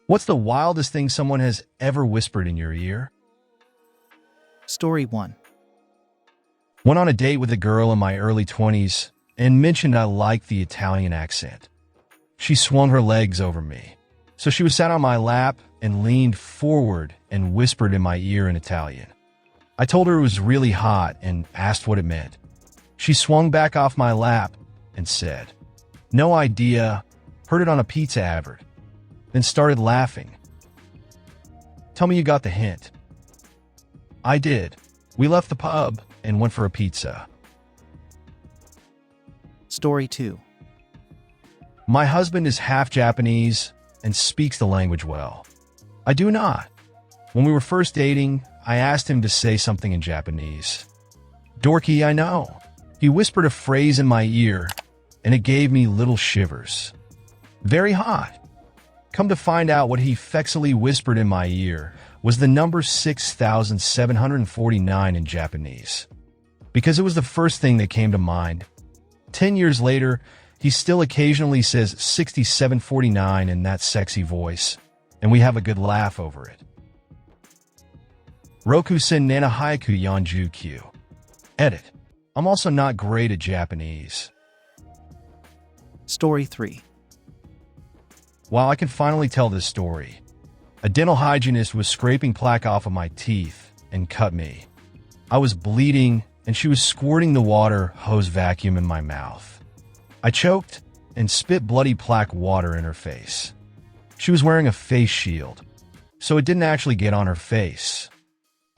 What's the wildest thing someone has ever whispered in your ear? Story 1. Went on a date with a girl in my early 20s and mentioned I liked the Italian accent. She swung her legs over me. So she was sat on my lap and leaned forward and whispered in my ear in Italian. I told her it was really hot and asked what it meant. She swung back off my lap and said, "No idea, heard it on a pizza advert." Then started laughing. Tell me you got the hint. I did. We left the pub and went for a pizza. Story 2. My husband is half Japanese and speaks the language well. I do not. When we were first dating, I asked him to say something in Japanese. Dorky, I know. He whispered a phrase in my ear, and it gave me little shivers. Very hot. Come to find out, what he fexily whispered in my ear was the number 6,749 in Japanese. Because it was the first thing that came to mind. 10 years later, he still occasionally says 6749 in that sexy voice, and we have a good laugh over it. Roku-sen nana haiku yanju-kyu. Edit. I'm also not great at Japanese. Story 3. While I can finally tell this story, a dental hygienist was scraping plaque off of my teeth and cut me. I was bleeding, and she was squirting the water hose vacuum in my mouth. I choked and spit bloody plaque water in her face. She was wearing a face shield, so it didn't actually get on her face.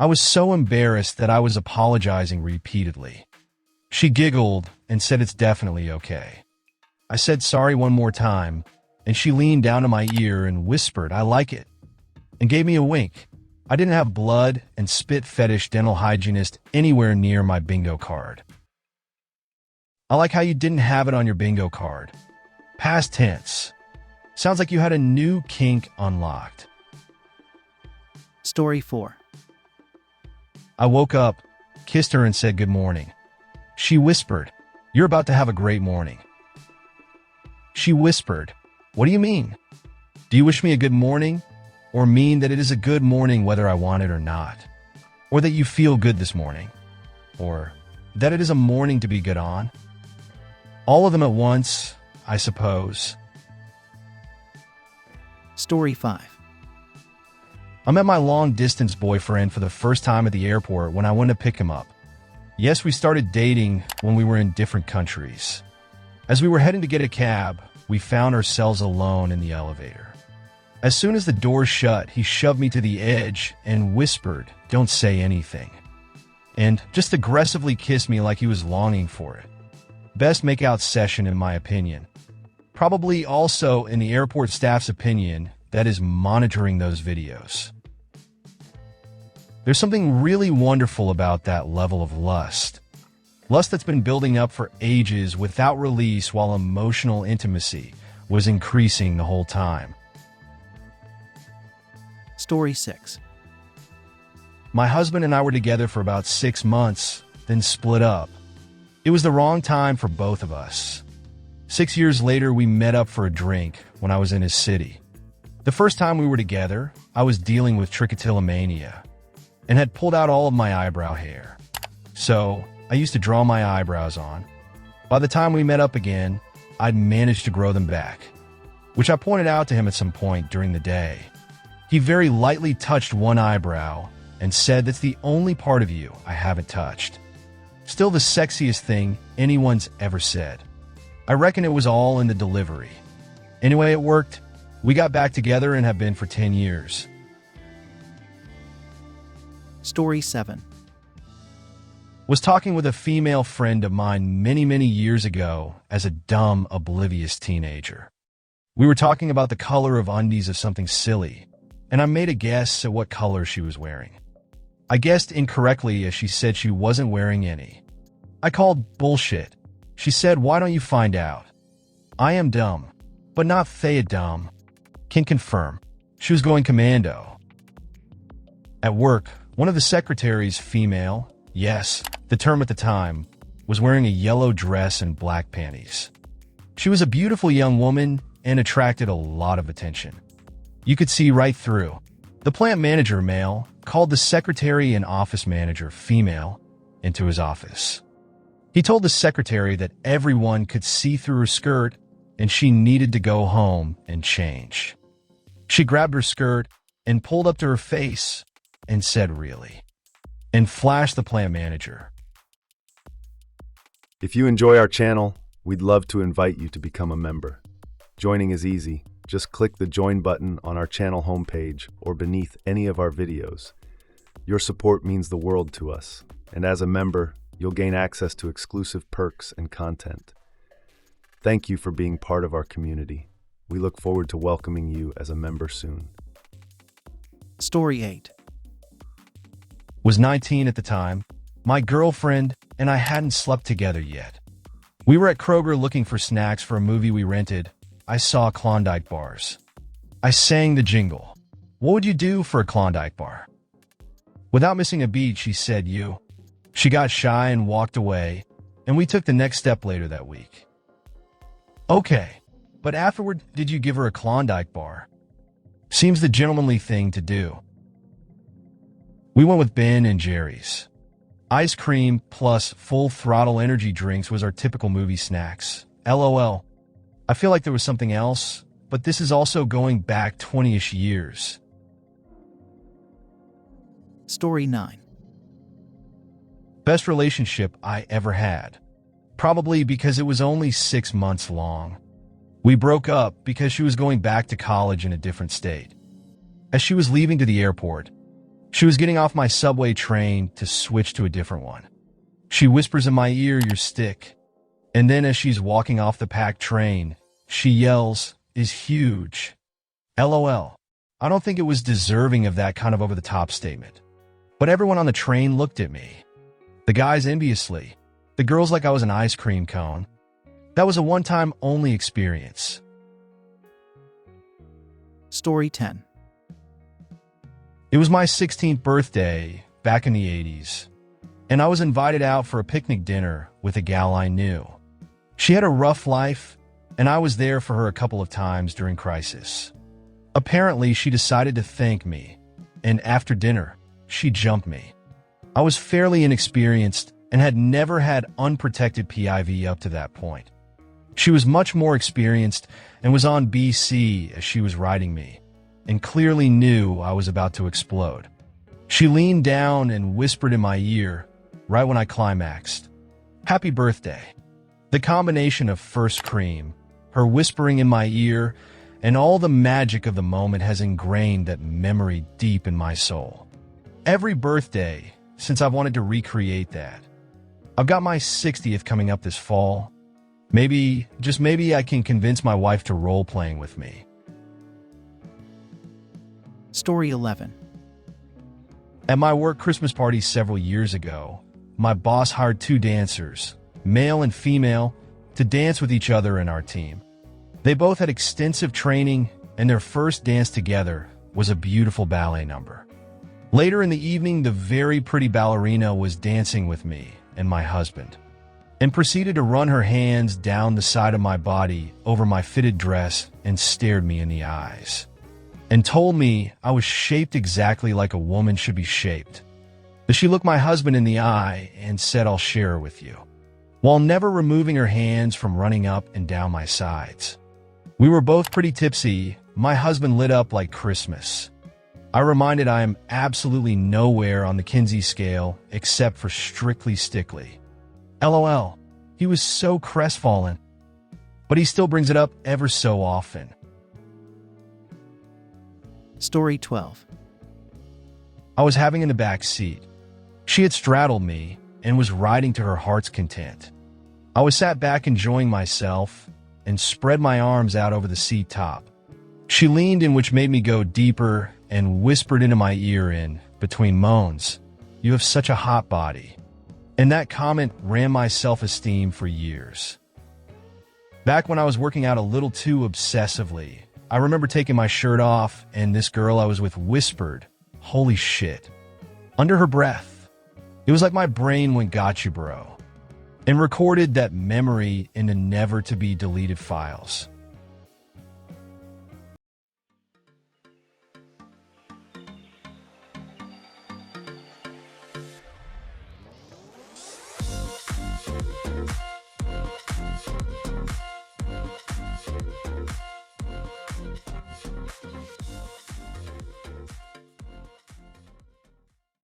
I was so embarrassed that I was apologizing repeatedly. She giggled and said it's definitely okay. I said sorry one more time, and she leaned down to my ear and whispered, "I like it," and gave me a wink. I didn't have blood and spit fetish dental hygienist anywhere near my bingo card. I like how you didn't have it on your bingo card. Past tense. Sounds like you had a new kink unlocked. Story 4. I woke up, kissed her, and said good morning. She whispered, "You're about to have a great morning." She whispered, "What do you mean? Do you wish me a good morning? Or mean that it is a good morning whether I want it or not? Or that you feel good this morning? Or that it is a morning to be good on?" All of them at once, I suppose. Story 5. I met my long-distance boyfriend for the first time at the airport when I went to pick him up. Yes, we started dating when we were in different countries. As we were heading to get a cab, we found ourselves alone in the elevator. As soon as the door shut, he shoved me to the edge and whispered, "Don't say anything," and just aggressively kissed me like he was longing for it. Best makeout session in my opinion. Probably also in the airport staff's opinion that is monitoring those videos. There's something really wonderful about that level of lust. Lust that's been building up for ages without release, while emotional intimacy was increasing the whole time. Story 6. My husband and I were together for about 6 months, then split up. It was the wrong time for both of us. 6 years later, we met up for a drink when I was in his city. The first time we were together, I was dealing with trichotillomania and had pulled out all of my eyebrow hair. So I used to draw my eyebrows on. By the time we met up again, I'd managed to grow them back, which I pointed out to him at some point during the day. He very lightly touched one eyebrow and said, "That's the only part of you I haven't touched." Still the sexiest thing anyone's ever said. I reckon it was all in the delivery. Anyway, it worked. We got back together and have been for 10 years. Story 7. Was talking with a female friend of mine many years ago as a dumb, oblivious teenager. We were talking about the color of undies of something silly, and I made a guess at what color she was wearing. I guessed incorrectly as she said she wasn't wearing any. I called bullshit. She said, "Why don't you find out?" I am dumb, but not Thea dumb. Can confirm. She was going commando. At work, one of the secretaries, female, yes, the term at the time, was wearing a yellow dress and black panties. She was a beautiful young woman and attracted a lot of attention. You could see right through. The plant manager, male, called the secretary and office manager, female, into his office. He told the secretary that everyone could see through her skirt and she needed to go home and change. She grabbed her skirt and pulled up to her face and said, "Really?" and flashed the plant manager. If you enjoy our channel, we'd love to invite you to become a member. Joining is easy. Just click the join button on our channel homepage or beneath any of our videos. Your support means the world to us, and as a member, you'll gain access to exclusive perks and content. Thank you for being part of our community. We look forward to welcoming you as a member soon. Story 8. Was 19 at the time. My girlfriend and I hadn't slept together yet. We were at Kroger looking for snacks for a movie we rented. I saw Klondike bars. I sang the jingle. "What would you do for a Klondike bar?" Without missing a beat, she said, "You." She got shy and walked away, and we took the next step later that week. "Okay, but afterward, did you give her a Klondike bar?" Seems the gentlemanly thing to do. We went with Ben and Jerry's. Ice cream plus full-throttle energy drinks was our typical movie snacks. LOL. I feel like there was something else, but this is also going back 20-ish years. Story 9. Best relationship I ever had. Probably because it was only 6 months long. We broke up because she was going back to college in a different state. As she was leaving to the airport, she was getting off my subway train to switch to a different one. She whispers in my ear, "Your stick." And then as she's walking off the packed train, she yells, "Is huge." LOL. I don't think it was deserving of that kind of over-the-top statement. But everyone on the train looked at me. The guys enviously. The girls like I was an ice cream cone. That was a one-time only experience. Story 10. It was my 16th birthday back in the 80s, and I was invited out for a picnic dinner with a gal I knew. She had a rough life, and I was there for her a couple of times during crisis. Apparently, she decided to thank me, and after dinner, she jumped me. I was fairly inexperienced and had never had unprotected PIV up to that point. She was much more experienced and was on BC as she was riding me, and clearly knew I was about to explode. She leaned down and whispered in my ear right when I climaxed, "Happy birthday." The combination of first cream, her whispering in my ear, and all the magic of the moment has ingrained that memory deep in my soul. Every birthday since I've wanted to recreate that. I've got my 60th coming up this fall. Maybe, just maybe, I can convince my wife to role-playing with me. Story 11. At my work Christmas party several years ago, my boss hired 2 dancers, male and female, to dance with each other in our team. They both had extensive training, and their first dance together was a beautiful ballet number. Later in the evening, the very pretty ballerina was dancing with me and my husband, and proceeded to run her hands down the side of my body over my fitted dress and stared me in the eyes, and told me I was shaped exactly like a woman should be shaped. She looked my husband in the eye and said, "I'll share her with you," while never removing her hands from running up and down my sides. We were both pretty tipsy. My husband lit up like Christmas. I reminded I am absolutely nowhere on the Kinsey scale except for strictly stickly. LOL. He was so crestfallen, but he still brings it up ever so often. Story 12. I was having in the back seat. She had straddled me and was riding to her heart's content. I was sat back enjoying myself and spread my arms out over the seat top. She leaned in, which made me go deeper, and whispered into my ear in between moans, "You have such a hot body." And that comment ran my self-esteem for years. Back when I was working out a little too obsessively, I remember taking my shirt off, and this girl I was with whispered, "Holy shit," under her breath. It was like my brain went "Gotcha, bro," and recorded that memory into never-to-be-deleted files.